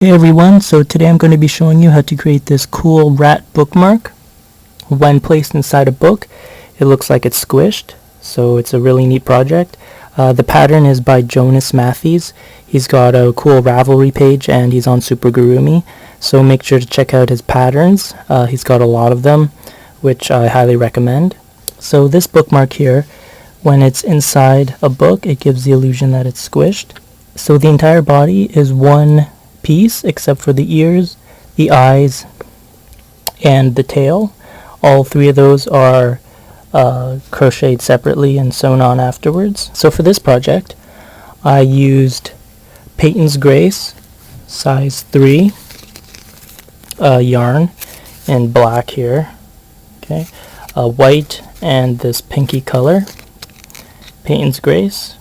Hey everyone, so today I'm going to be showing you how to create this cool rat bookmark. When placed inside a book, it looks like it's squished, so it's a really neat project. The pattern is by Jonas Matthies. He's got a cool Ravelry page and he's on Amigurumi, so make sure to check out his patterns. He's got a lot of them, which I highly recommend. So this bookmark here, when it's inside a book, it gives the illusion that it's squished. So the entire body is one piece except for the ears, the eyes, and the tail. All three of those are crocheted separately and sewn on afterwards. So for this project, I used Peyton's Grace size 3 yarn in black here, okay, white and this pinky color. Peyton's Grace,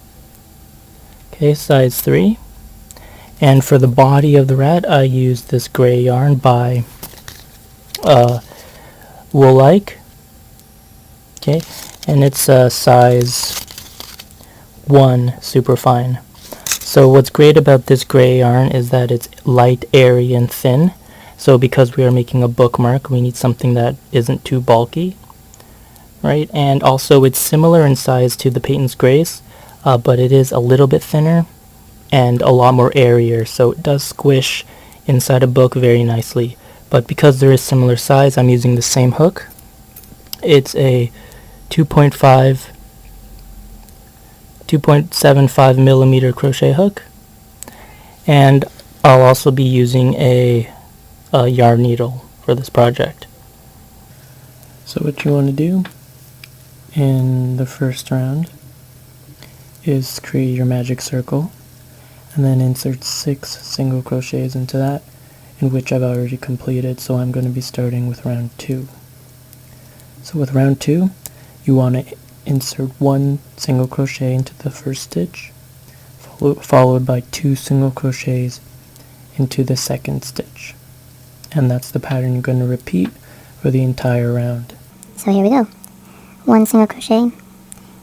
okay, size 3. And for the body of the rat, I used this gray yarn by Wool-like, okay, and it's size 1 super fine. So what's great about this gray yarn is that it's light, airy, and thin. So because we are making a bookmark, we need something that isn't too bulky, right? And also it's similar in size to the Peyton's Grace, but it is a little bit thinner and a lot more airier, so it does squish inside a book very nicely. But because there is similar size, I'm using the same hook. It's a 2.75 millimeter crochet hook, and I'll also be using a yarn needle for this project. So what you want to do in the first round is create your magic circle, and then insert 6 single crochets into that, in which I've already completed, so I'm going to be starting with round 2. So with round 2, you want to insert 1 single crochet into the first stitch, followed by 2 single crochets into the second stitch. And that's the pattern you're going to repeat for the entire round. So here we go. 1 single crochet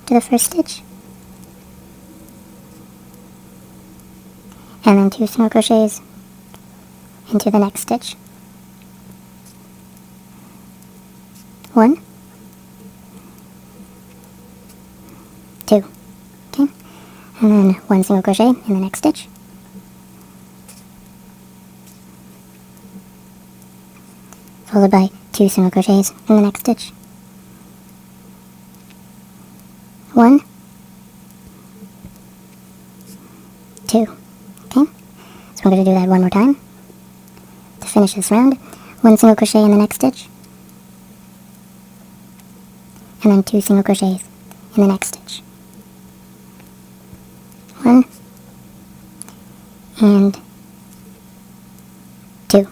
to the first stitch, and then 2 single crochets into the next stitch. 1, 2, okay, and then 1 single crochet in the next stitch, followed by 2 single crochets in the next stitch. 1, 2, okay, so I'm going to do that one more time to finish this round. 1 single crochet in the next stitch, and then 2 single crochets in the next stitch. 1 and 2.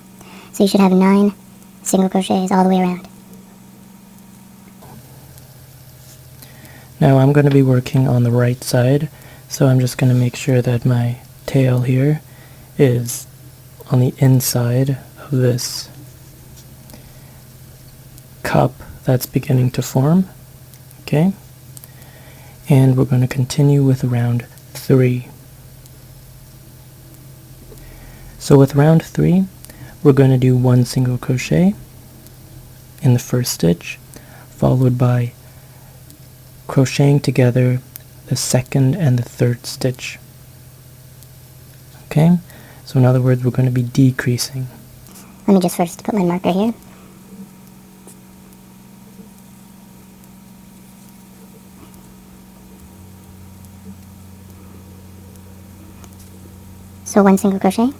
So you should have 9 single crochets all the way around. Now I'm going to be working on the right side, so I'm just going to make sure that my tail here is on the inside of this cup that's beginning to form, okay? And we're going to continue with round 3. So with round 3, we're going to do 1 single crochet in the first stitch, followed by crocheting together the second and the third stitch. Okay, so in other words, we're going to be decreasing. Let me just first put my marker here. So 1 single crochet.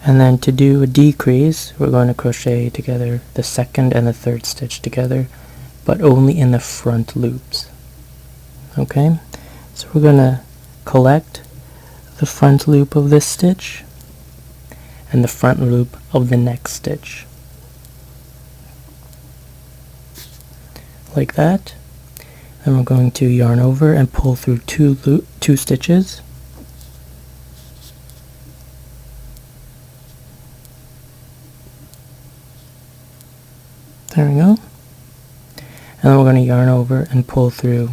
And then to do a decrease, we're going to crochet together the second and the third stitch together, but only in the front loops. Okay, so we're going to collect the front loop of this stitch and the front loop of the next stitch, like that. Then we're going to yarn over and pull through 2 stitches. There we go. And then we're going to yarn over and pull through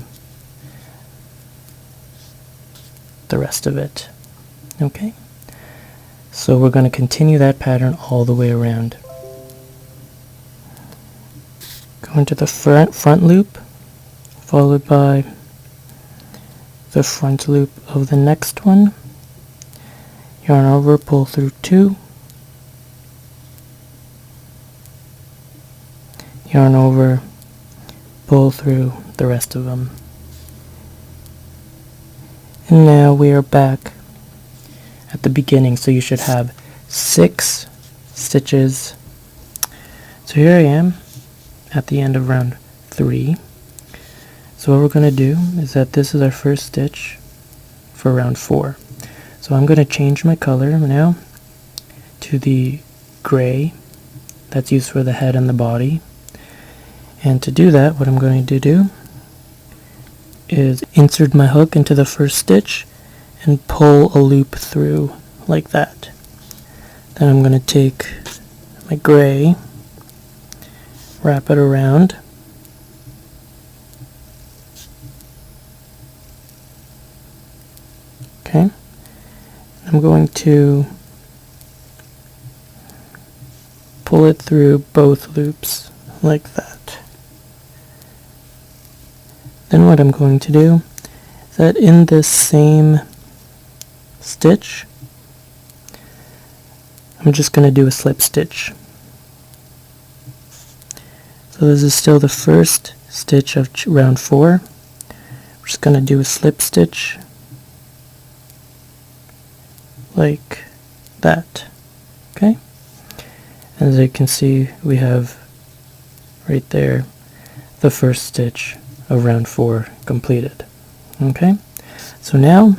the rest of it. Okay, So we're going to continue that pattern all the way around. Go into the front loop, followed by the front loop of the next one. Yarn over, pull through 2. Yarn over, pull through the rest of them. And now we are back at the beginning, so you should have 6 stitches. So here I am at the end of round 3. So what we're going to do is that this is our first stitch for round 4. So I'm going to change my color now to the gray that's used for the head and the body. And to do that, what I'm going to do is insert my hook into the first stitch and pull a loop through like that. Then I'm going to take my gray, wrap it around, okay, I'm going to pull it through both loops like that. Then what I'm going to do is that in this same stitch, I'm just going to do a slip stitch. So this is still the first stitch of round 4. We're just going to do a slip stitch like that. Okay? As you can see, we have right there the first stitch of round 4 completed. Okay? So now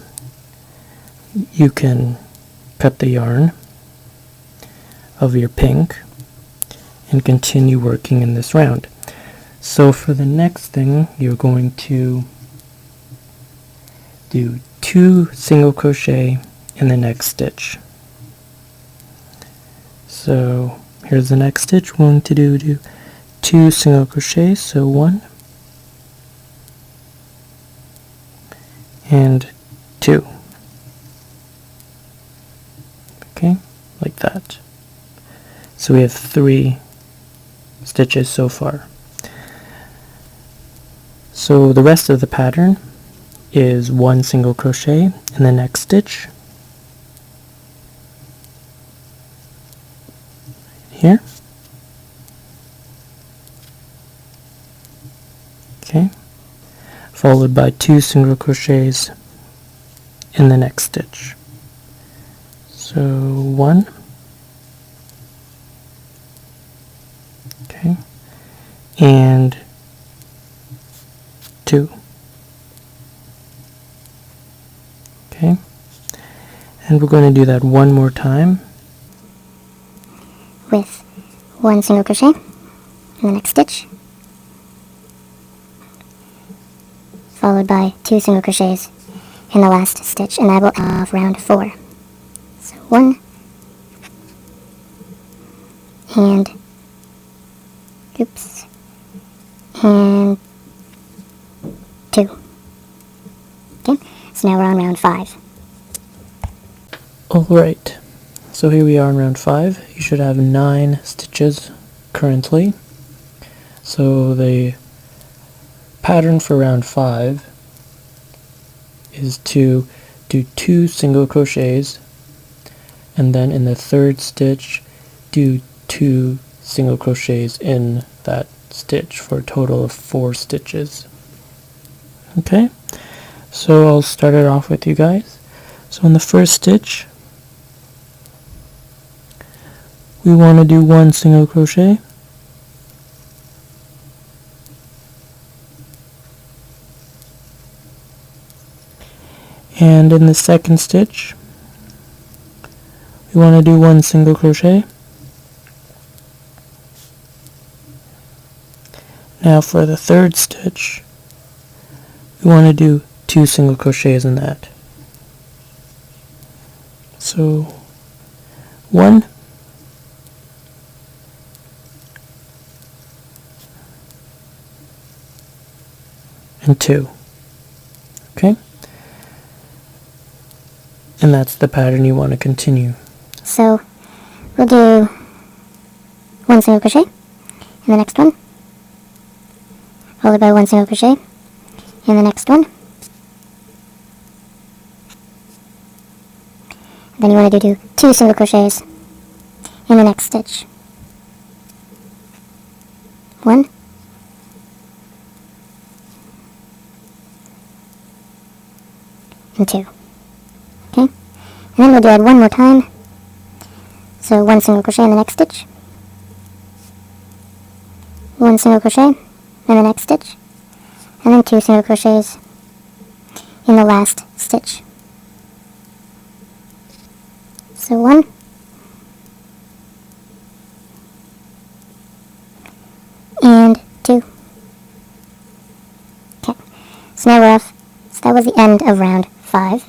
you can cut the yarn of your pink and continue working in this round. So for the next thing, you're going to do 2 single crochet in the next stitch. So here's the next stitch. We're going to do 2 single crochets, so 1 and 2. Okay, like that. So we have 3 stitches so far. So the rest of the pattern is 1 single crochet in the next stitch here. Okay, followed by 2 single crochets in the next stitch. So 1, okay, and 2, okay, and we're going to do that one more time with 1 single crochet in the next stitch, followed by 2 single crochets in the last stitch, and that will have round 4. So 1 and oops and 2. Okay, so now we're on round 5. Alright, so here we are in round 5. You should have 9 stitches currently. So the pattern for round 5 is to do 2 single crochets, and then in the third stitch do 2 single crochets in that stitch for a total of 4 stitches. Okay, so I'll start it off with you guys. So in the first stitch, we want to do 1 single crochet, and in the second stitch we want to do 1 single crochet. Now for the third stitch, we want to do 2 single crochets in that. So 1 and 2. Okay? And that's the pattern you want to continue. So we'll do 1 single crochet in the next one, followed by 1 single crochet in the next one. Then you want to do 2 single crochets in the next stitch. 1, and 2. Okay? And then we'll do it one more time. So 1 single crochet in the next stitch, 1 single crochet in the next stitch, and then 2 single crochets in the last stitch. So 1, and 2. Okay, so now we're off. So that was the end of round 5,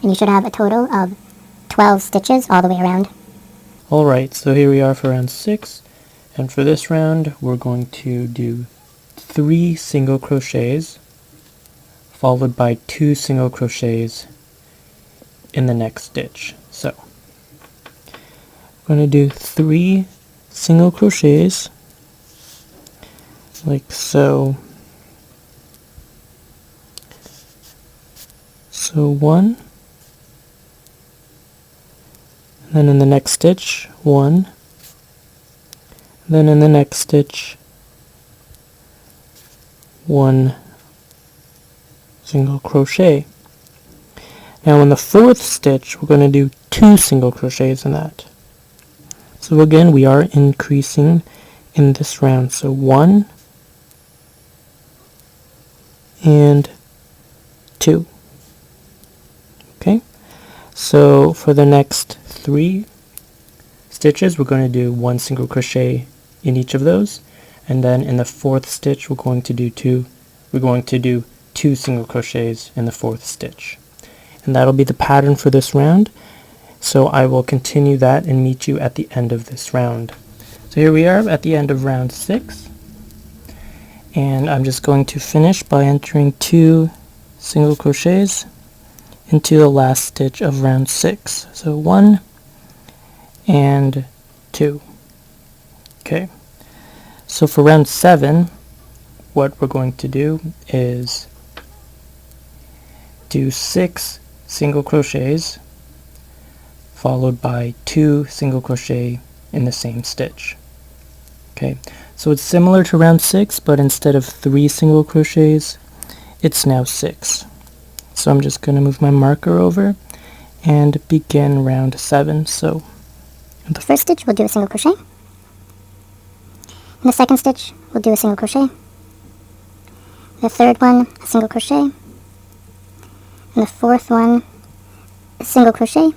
and you should have a total of 12 stitches all the way around. Alright, so here we are for round 6, and for this round we're going to do 3 single crochets followed by 2 single crochets in the next stitch. So we're going to do 3 single crochets like so. So 1, and then in the next stitch 1, then in the next stitch 1 single crochet. Now in the 4th stitch we're going to do 2 single crochets in that. So again we are increasing in this round. So 1 and 2. Okay, so for the next 3 stitches we're going to do 1 single crochet in each of those, and then in the 4th stitch we're going to do 2 single crochets in the 4th stitch. And that'll be the pattern for this round. So I will continue that and meet you at the end of this round. So here we are at the end of round 6, and I'm just going to finish by entering 2 single crochets into the last stitch of round 6. So 1 and 2. Okay, so for round 7 what we're going to do is do 6 single crochets followed by 2 single crochet in the same stitch. Okay, so it's similar to round 6, but instead of 3 single crochets it's now 6. So I'm just going to move my marker over and begin round 7. So in the first stitch we'll do a single crochet. In the second stitch we'll do a single crochet. The third one, a single crochet. In the fourth one, a single crochet.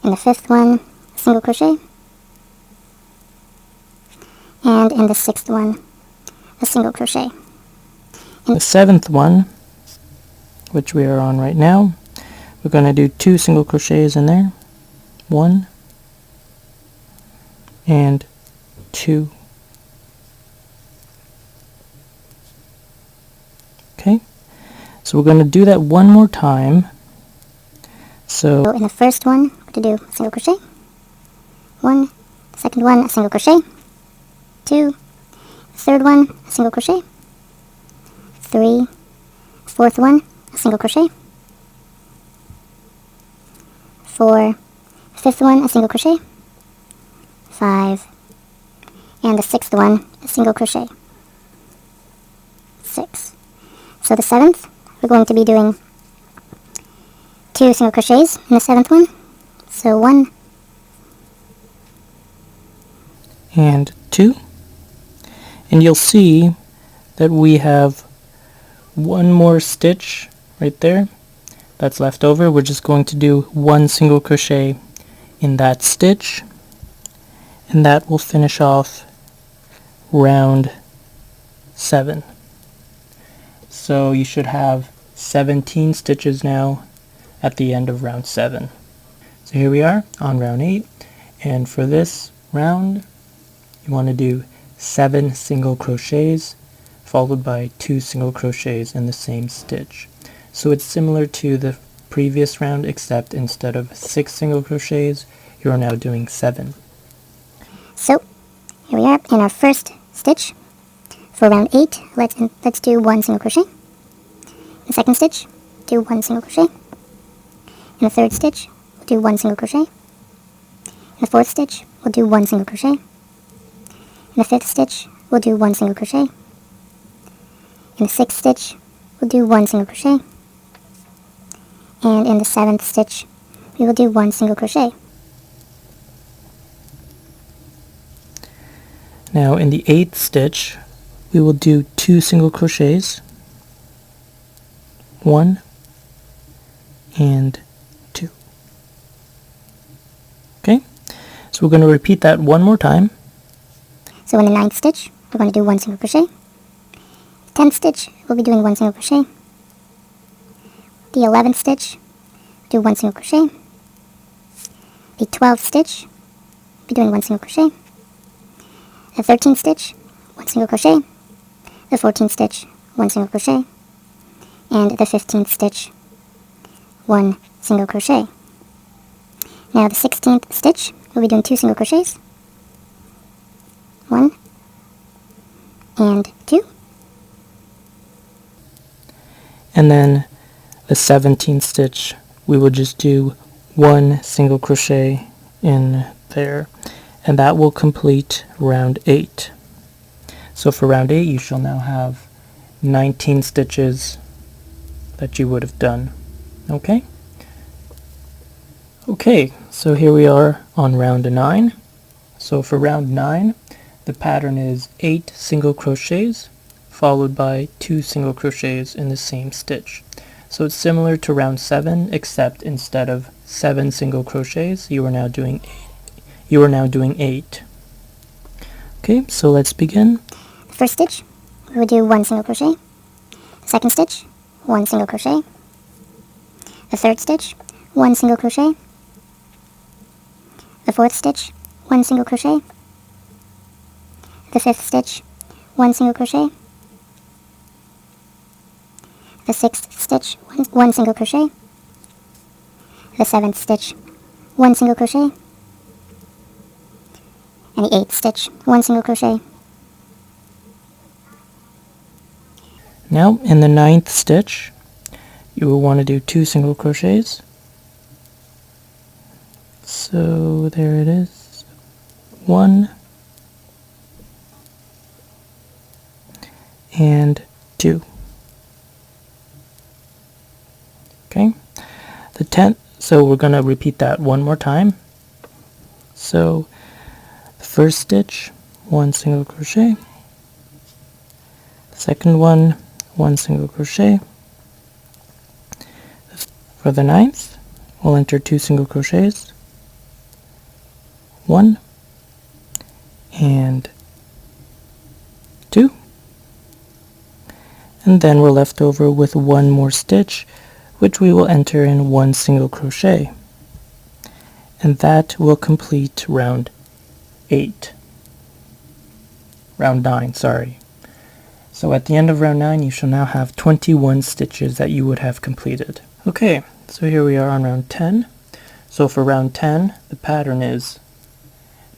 In the fifth one, a single crochet. And in the sixth one, a single crochet. The 7th one, which we are on right now, we're going to do 2 single crochets in there. 1 and 2. Okay, so we're going to do that one more time. So in the first one, we're going to do a single crochet. 1, second one, a single crochet. 2, third one, a single crochet. 3, fourth one, a single crochet. 4, fifth one, a single crochet. 5, and the sixth one, a single crochet. 6. So the 7th, we're going to be doing 2 single crochets in the 7th one. So 1 and 2, and you'll see that we have one more stitch right there that's left over. We're just going to do 1 single crochet in that stitch, and that will finish off round 7. So you should have 17 stitches now at the end of round 7. So here we are on round 8, and for this round you want to do 7 single crochets followed by 2 single crochets in the same stitch. So it's similar to the previous round, except instead of 6 single crochets, you are now doing 7. So here we are in our first stitch. For round 8, let's do 1 single crochet. In the second stitch, do 1 single crochet. In the third stitch, we'll do 1 single crochet. In the fourth stitch, we'll do 1 single crochet. In the fifth stitch, we'll do 1 single crochet. In the sixth stitch, we'll do 1 single crochet. And in the seventh stitch, we will do 1 single crochet. Now in the 8th stitch, we will do 2 single crochets, 1 and 2. Okay, so we're going to repeat that one more time. So in the 9th stitch, we're going to do 1 single crochet. 10th stitch, we'll be doing 1 single crochet. The 11th stitch, do 1 single crochet. The 12th stitch, be doing 1 single crochet. The 13th stitch, 1 single crochet. The 14th stitch, 1 single crochet. And the 15th stitch, 1 single crochet. Now the 16th stitch, we'll be doing 2 single crochets. 1 and 2. And then the 17th stitch, we will just do 1 single crochet in there, and that will complete round 8. So for round 8, you shall now have 19 stitches that you would have done. Okay? Okay, so here we are on round 9. So for round 9, the pattern is 8 single crochets followed by 2 single crochets in the same stitch. So it's similar to round 7, except instead of 7 single crochets, you are now doing 8. Okay, so let's begin. The first stitch, we will do 1 single crochet. The second stitch, 1 single crochet. The third stitch, 1 single crochet. The fourth stitch, 1 single crochet. The fifth stitch, 1 single crochet. The sixth stitch, 1 single crochet. The seventh stitch, 1 single crochet. And the eighth stitch, 1 single crochet. Now in the 9th stitch, you will want to do 2 single crochets. So there it is. 1 and 2. Okay, the 10th, so we're going to repeat that one more time. So the first stitch, 1 single crochet. The second one, 1 single crochet. For the 9th, we'll enter 2 single crochets. 1 and 2. And then we're left over with 1 more stitch, which we will enter in 1 single crochet. And that will complete round 8. Round 9, sorry. So at the end of round 9, you shall now have 21 stitches that you would have completed. Okay, so here we are on round 10. So for round 10, the pattern is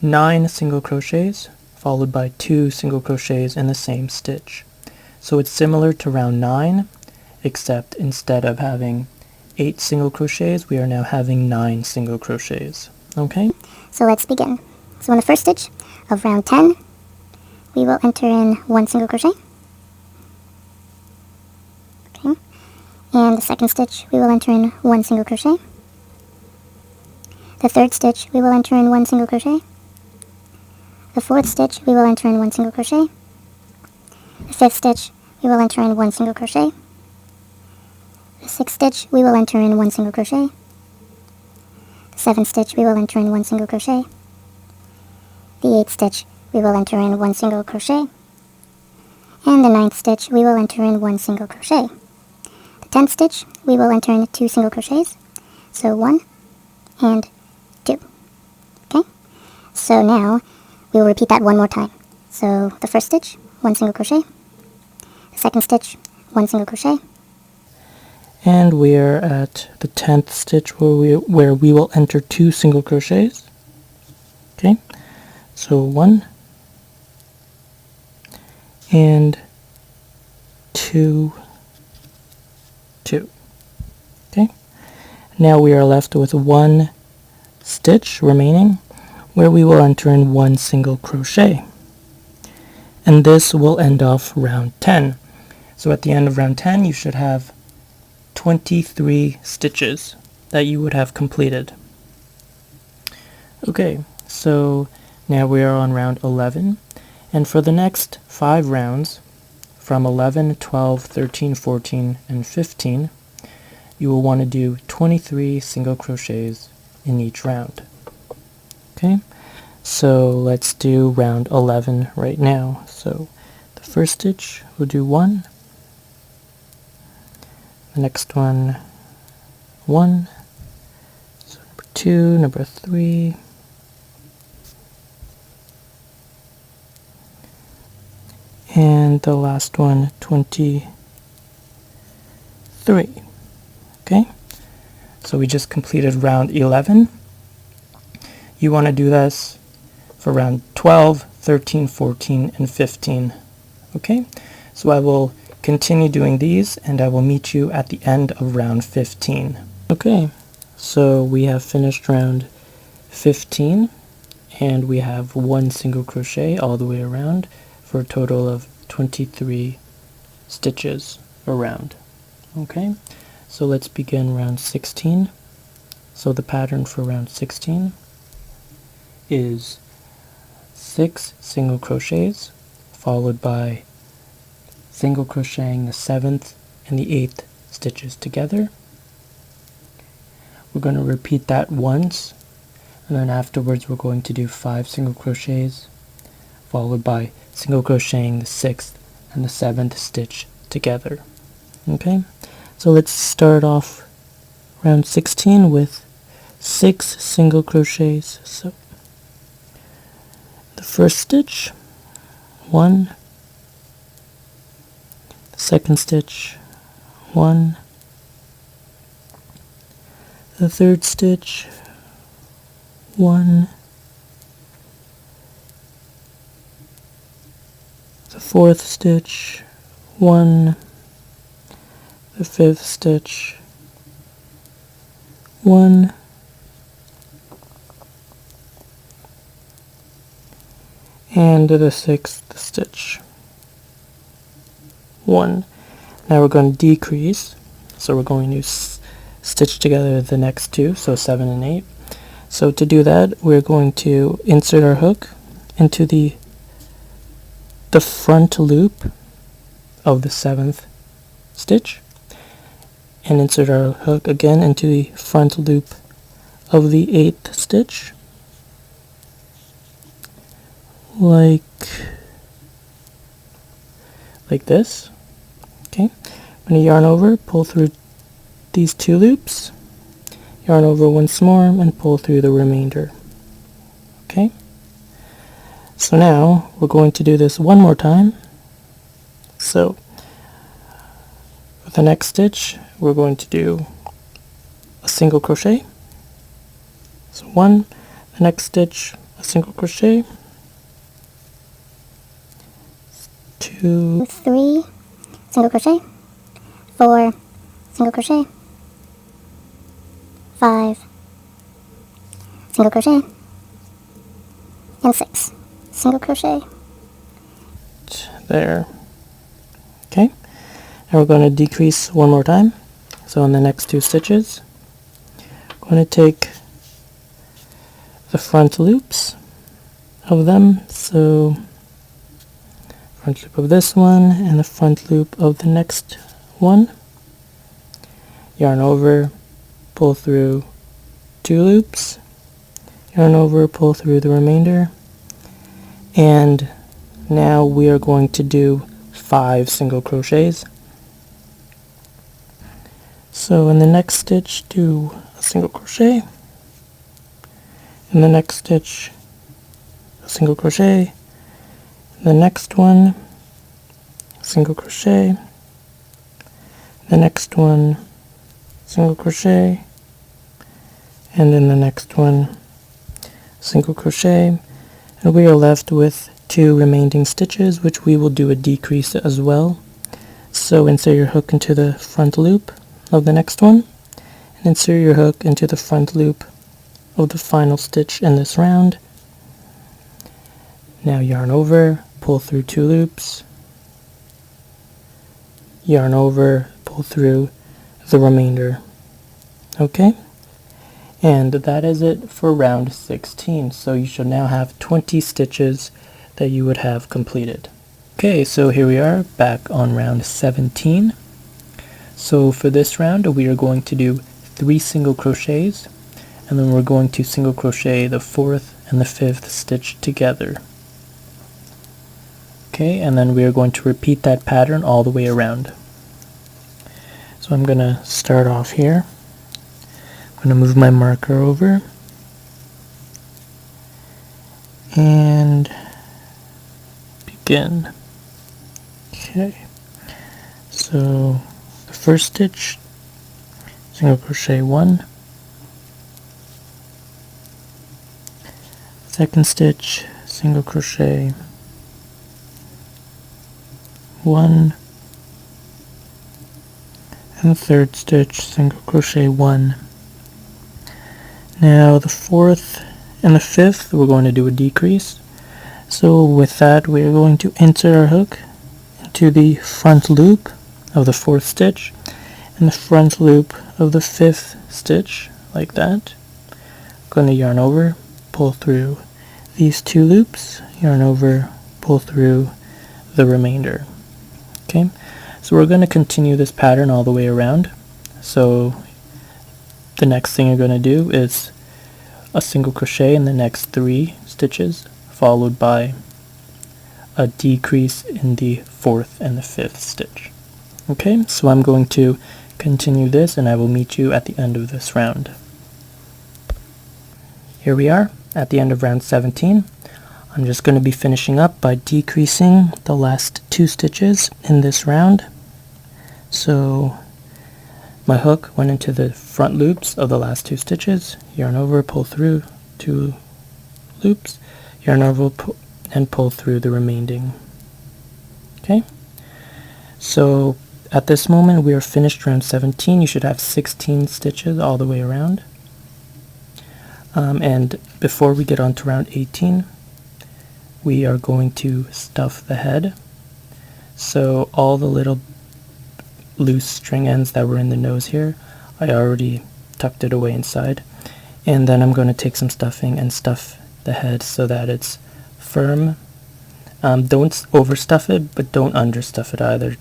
9 single crochets followed by 2 single crochets in the same stitch. So it's similar to round 9, except instead of having 8 single crochets, we are now having 9 single crochets. Okay? So let's begin. So in the first stitch of round 10, we will enter in 1 single crochet. Okay. And the second stitch, we will enter in 1 single crochet. The third stitch, we will enter in 1 single crochet. The fourth stitch, we will enter in 1 single crochet. The fifth stitch, we will enter in 1 single crochet. The sixth stitch, we will enter in 1 single crochet. The seventh stitch, we will enter in 1 single crochet. The eighth stitch, we will enter in 1 single crochet. And the ninth stitch, we will enter in 1 single crochet. The 10th stitch, we will enter in 2 single crochets. So 1 and 2. Okay? So now, we will repeat that one more time. So the first stitch, 1 single crochet. The second stitch, 1 single crochet. And we are at the 10th stitch where we will enter 2 single crochets. Okay, so 1 and 2, 2. Okay, now we are left with 1 stitch remaining where we will enter in 1 single crochet. And this will end off round 10. So at the end of round 10, you should have 23 stitches that you would have completed. Okay, so now we are on round 11, and for the next 5 rounds, from 11, 12, 13, 14, and 15, you will want to do 23 single crochets in each round. Okay, so let's do round 11 right now. So the first stitch, we'll do 1, the next one, 1, so number 2, number 3, and the last one, 23. Okay, so we just completed round 11. You want to do this for round 12, 13, 14, and 15. Okay, so I will continue doing these, and I will meet you at the end of round 15. Okay, so we have finished round 15, and we have 1 single crochet all the way around for a total of 23 stitches around. Okay, so let's begin round 16. So the pattern for round 16 is 6 single crochets followed by single crocheting the 7th and the 8th stitches together. We're going to repeat that once, and then afterwards we're going to do 5 single crochets followed by single crocheting the 6th and the 7th stitch together. Okay, so let's start off round 16 with 6 single crochets. So the first stitch, 1, the second stitch, 1, the third stitch, 1, the fourth stitch, 1, the fifth stitch, 1, and the sixth stitch, 1. Now we're going to decrease, so we're going to stitch together the next 2, so 7 and 8. So to do that, we're going to insert our hook into the front loop of the 7th stitch, and insert our hook again into the front loop of the 8th stitch, like this. Okay, I'm going to yarn over, pull through these 2 loops, yarn over once more, and pull through the remainder. Okay, so now we're going to do this one more time. So for the next stitch, we're going to do a single crochet. So 1, the next stitch, a single crochet, 2, 3 single crochet, 4 single crochet, 5 single crochet, and 6 single crochet. There. Okay, and we're going to decrease one more time. So on the next 2 stitches, I'm going to take the front loops of them, so front loop of this one and the front loop of the next one, yarn over, pull through 2 loops, yarn over, pull through the remainder, and now we are going to do 5 single crochets. So in the next stitch, do a single crochet, in the next stitch, a single crochet, the next one, single crochet, the next one, single crochet, and then the next one, single crochet, and we are left with 2 remaining stitches, which we will do a decrease as well. So insert your hook into the front loop of the next one, and insert your hook into the front loop of the final stitch in this round. Now yarn over, pull through 2 loops, yarn over, pull through the remainder. Okay, and that is it for round 16. So you should now have 20 stitches that you would have completed. Okay, so here we are back on round 17. So for this round we are going to do 3 single crochets, and then we're going to single crochet the 4th and the 5th stitch together. Okay, and then we are going to repeat that pattern all the way around. So I'm going to start off here. I'm going to move my marker over and begin. Okay, so the first stitch, single crochet 1, second stitch, single crochet 1, and third stitch, single crochet 1. Now the 4th and the 5th we're going to do a decrease. So with that we are going to insert our hook into the front loop of the 4th stitch and the front loop of the 5th stitch, like that. Going to yarn over, pull through these 2 loops, yarn over, pull through the remainder. Okay, so we're going to continue this pattern all the way around. So the next thing you're going to do is a single crochet in the next 3 stitches, followed by a decrease in the 4th and the 5th stitch. Okay, so I'm going to continue this and I will meet you at the end of this round. Here we are at the end of round 17. I'm just going to be finishing up by decreasing the last 2 stitches in this round. So my hook went into the front loops of the last 2 stitches, yarn over, pull through 2 loops, yarn over and pull through the remaining. Okay, so at this moment we are finished round 17. You should have 16 stitches all the way around. And before we get on to round 18, we are going to stuff the head. So all the little loose string ends that were in the nose here, I already tucked it away inside. And then I'm going to take some stuffing and stuff the head so that it's firm. Don't overstuff it, but don't understuff it either.